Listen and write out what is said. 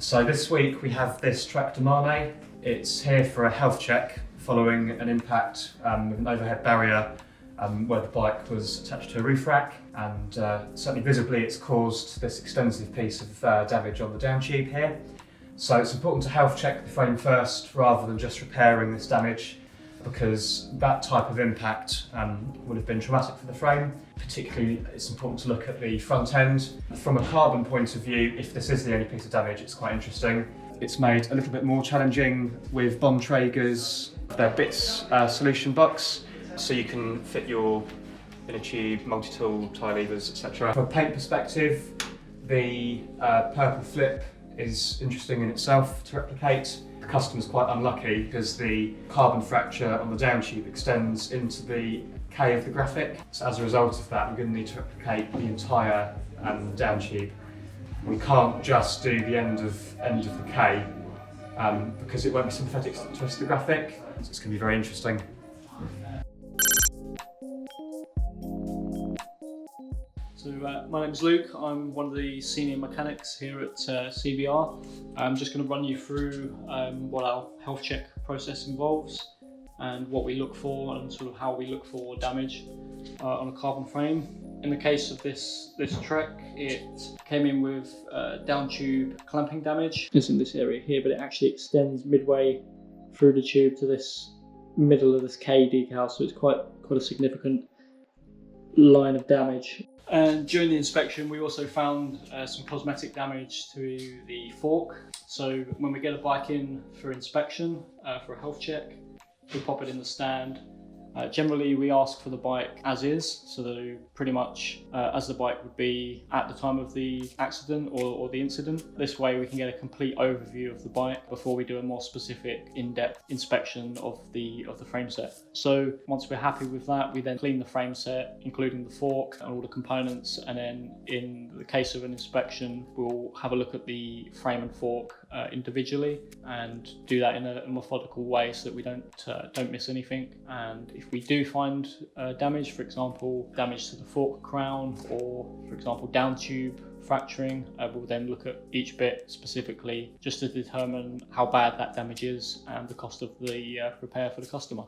So this week we have this Trek Domane. It's here for a health check following an impact with an overhead barrier where the bike was attached to a roof rack, and certainly visibly it's caused this extensive piece of damage on the downtube here. So it's important to health check the frame first rather than just repairing this damage, because that type of impact would have been traumatic for the frame. Particularly, it's important to look at the front end. From a carbon point of view, if this is the only piece of damage, it's quite interesting. It's made a little bit more challenging with Bontrager's their bits solution box, so you can fit your inner tube, multi-tool, tie levers, etc. From a paint perspective, the purple flip is interesting in itself to replicate. The customer's quite unlucky because the carbon fracture on the downtube extends into the K of the graphic. So as a result of that, we're going to need to replicate the entire downtube. We can't just do the end of the K because it won't be sympathetic to the rest of the graphic. So it's going to be very interesting. So my name's Luke, I'm one of the senior mechanics here at CBR. I'm just going to run you through what our health check process involves and what we look for and sort of how we look for damage on a carbon frame. In the case of this Trek, it came in with downtube clamping damage. It's in this area here, but it actually extends midway through the tube to this middle of this K decal, so it's quite a significant line of damage. And during the inspection, we also found some cosmetic damage to the fork. So when we get a bike in for inspection, for a health check, we pop it in the stand. Generally, we ask for the bike as is, so pretty much as the bike would be at the time of the accident or the incident. This way we can get a complete overview of the bike before we do a more specific in-depth inspection of the frame set. So once we're happy with that, we then clean the frame set, including the fork and all the components, and then in the case of an inspection, we'll have a look at the frame and fork individually and do that in a methodical way so that we don't miss anything. And if we do find damage, for example, damage to the fork crown or, for example, downtube fracturing, we'll then look at each bit specifically just to determine how bad that damage is and the cost of the repair for the customer.